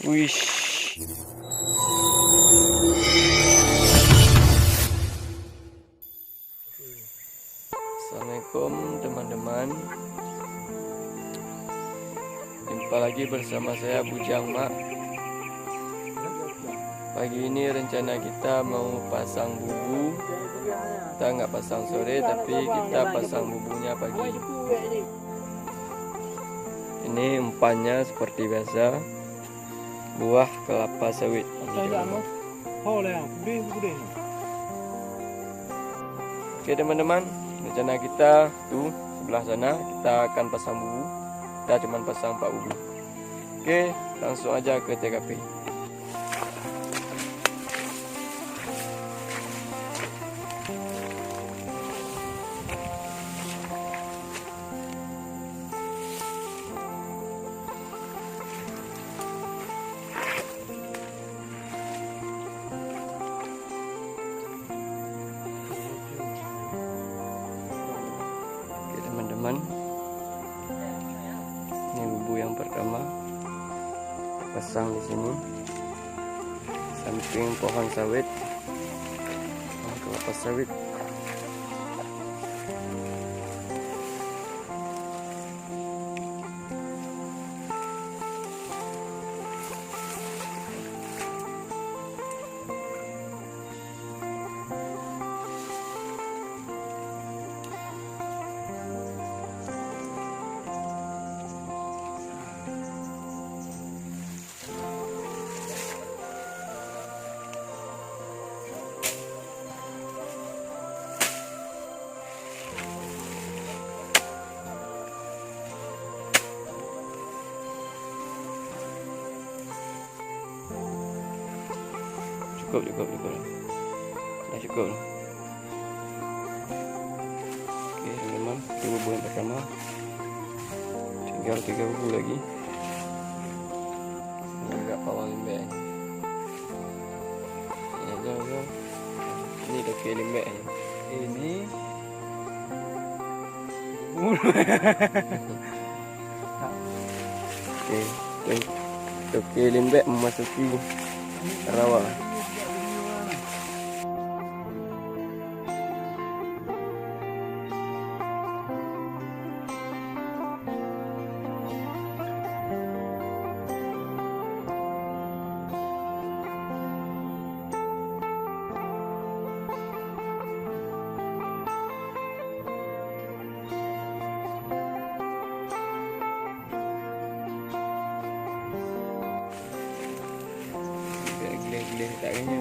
Wish. Assalamualaikum teman-teman. Jumpa lagi bersama saya Bujang Mak. Pagi ini rencana kita mau pasang bubu. Kita nggak pasang sore, tapi kita pasang bubunya pagi. Ini umpannya seperti biasa, buah kelapa sawit. Oke teman-teman, rencana kita tuh sebelah sana kita akan pasang bubu. Kita cuma pasang 4 bubu. Oke, langsung aja ke TKP. Teman-teman, ini bubu yang pertama pasang di sini, samping pohon sawit, pohon kelapa sawit. Cukup. Dah cukup. Oke teman-teman, itu bubu yang pertama. Tinggal 3 bubu lagi. Ini agak pawang lembek. Ini dokter lembek. Ini Oke, dokter lembek memasuki rawa. Gila tak kena.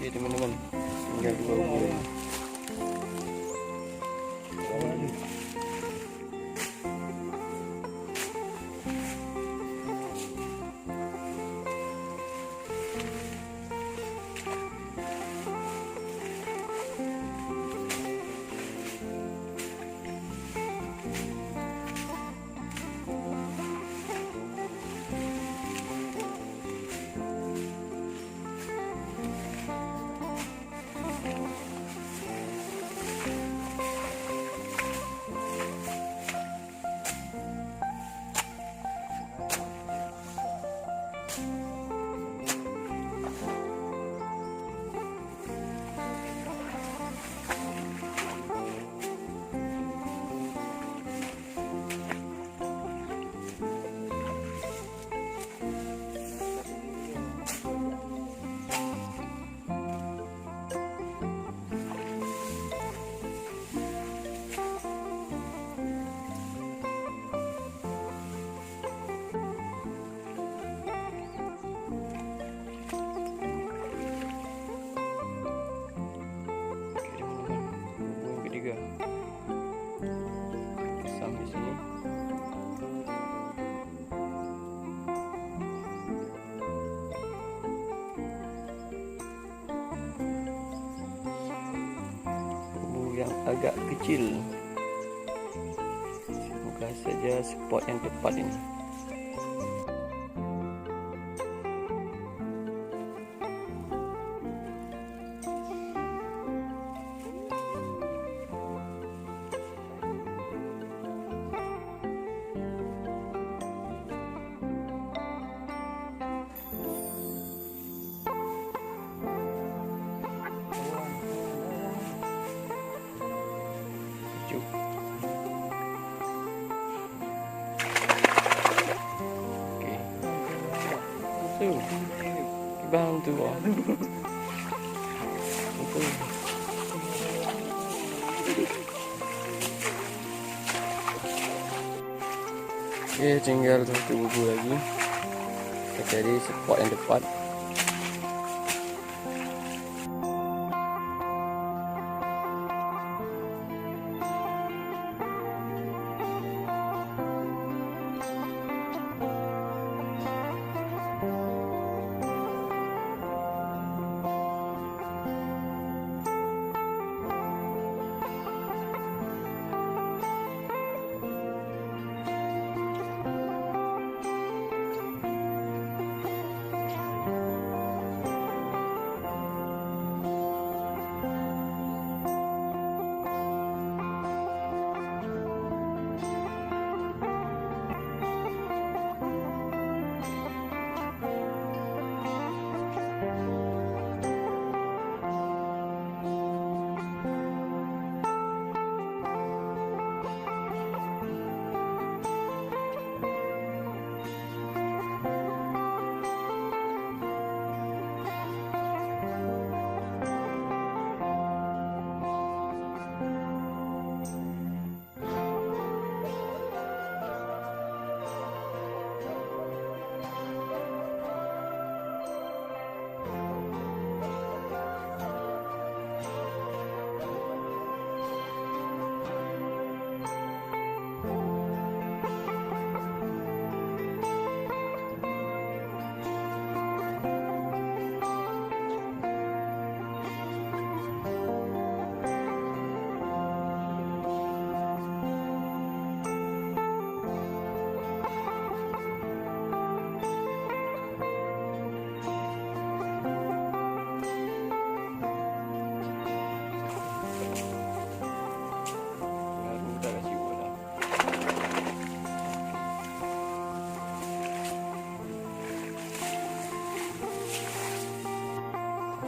Oke teman-teman, tinggal 2 bubu. agak kecil. Semoga saja spot yang tepat ini. Tu bang tu ah. Okey, tinggal satu bubu lagi. Kita cari spot yang tepat.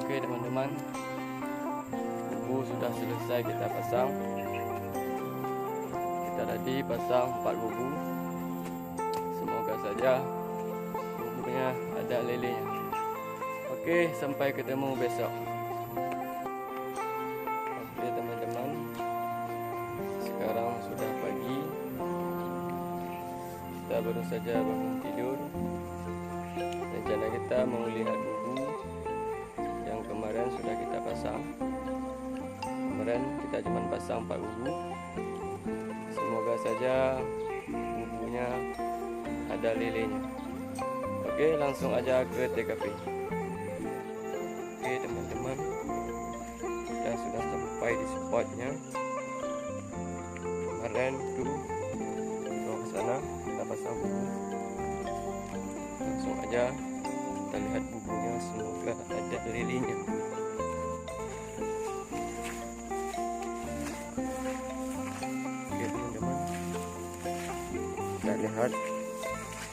Okey teman-teman, bubu sudah selesai kita pasang. Kita tadi pasang 4 bubu. Semoga saja bubunya ada lelenya. Okey, sampai ketemu besok. Okey teman-teman, sekarang sudah pagi. Kita baru saja bangun tidur. Rencana kita mau lihat bubu yang kemarin sudah kita pasang. Kemarin kita cuma pasang 4 bubu. Semoga saja bubunya ada lelenya. Oke, langsung aja ke TKP. Oke teman-teman, kita sudah sampai di spotnya. Kemarin tuh ke sana kita pasang bubu. Langsung aja kita lihat bubunya, semoga ada lelenya. Oke teman-teman, kita lihat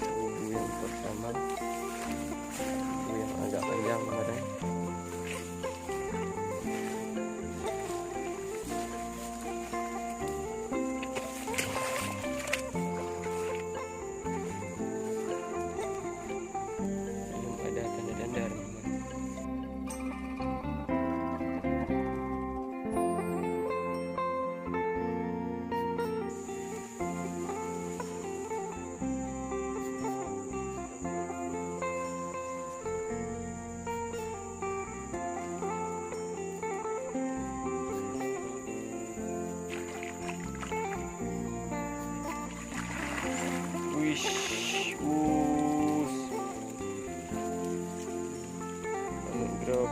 bubu yang pertama, bubu yang agak panjang kemarin.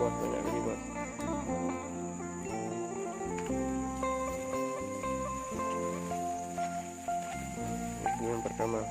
Banyak lagi bos. pertama.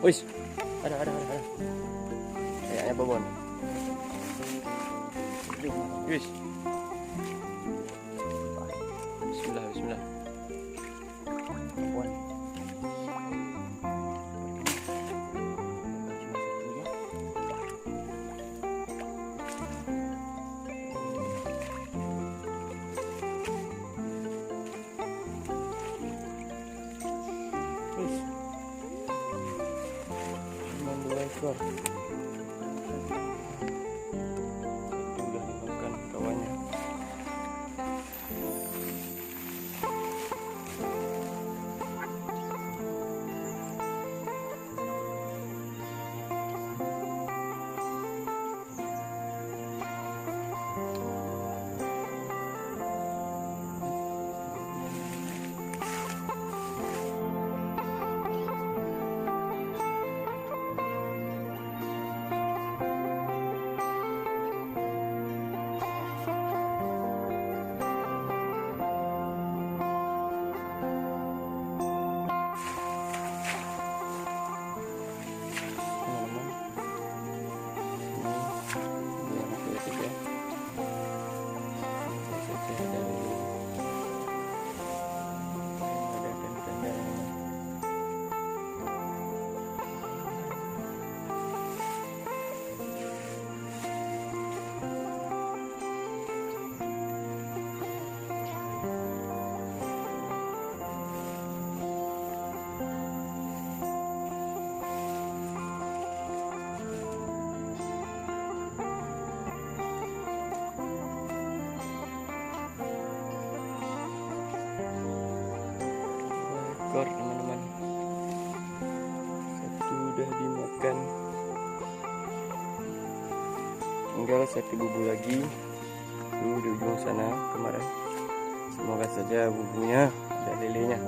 Wis, ada. Kayaknya babon. Wis. Bismillah. Babon. Wis. Cuma 2 ekor. Udah dimakan kawannya. Ekor teman-teman, satu udah dimakan, tinggal satu bubu lagi tuh di ujung sana kemarin. Semoga saja bubunya dan lelenya.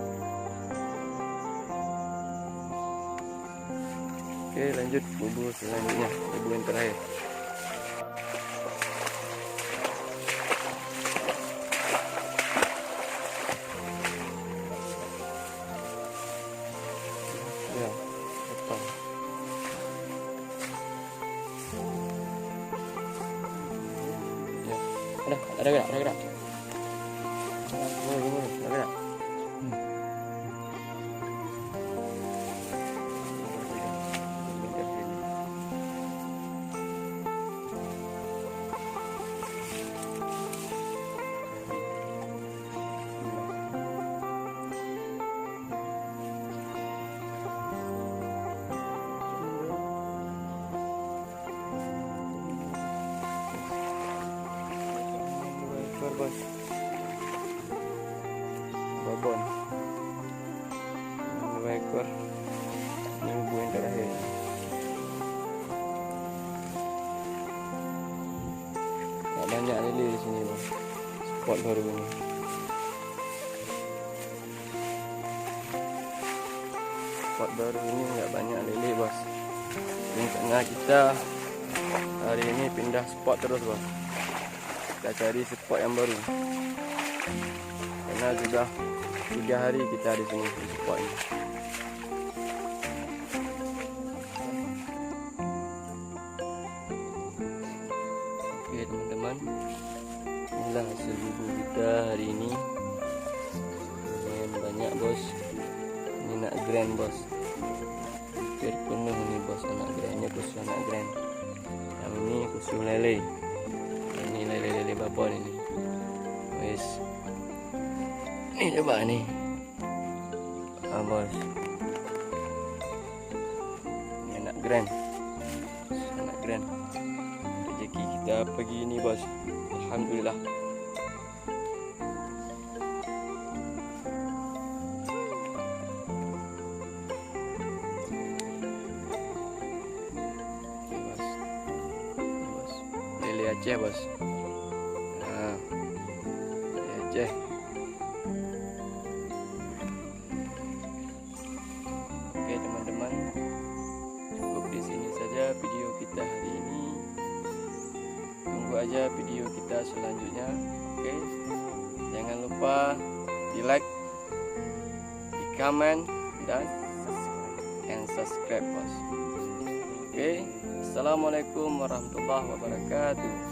Oke, lanjut bubu selanjutnya, bubu yang terakhir. Ya, depan. Ya, ada gerak. Ada gerak. Bos, babon 2 ekor. Ini bubu yang terakhir. Gak banyak lele di sini bos. Spot baru ini. Spot baru ini nggak banyak lele bos. Rencana kita hari ini pindah spot terus bos. Kita cari spot yang baru. Karena sudah 3 hari kita di sini di spot ini. Oke teman-teman, inilah hasil bubu kita hari ini. Lumayan banyak bos. Ini nak grand bos. Hampir penuh nih bos anak grandnya, khusus anak grand. Yang ini khusus lele. Ini lele babon ini. Wes. Ini coba nih. Bos. Ini anak grand. Rezeki kita. kita pergi ni bos. Alhamdulillah. Lele Aceh bos. Nah, lele Aceh. Oke teman-teman, cukup di sini saja video kita hari ini. Tunggu aja video kita selanjutnya. Oke, jangan lupa di like, di komen, dan subscribe bos. Oke, assalamualaikum warahmatullahi wabarakatuh.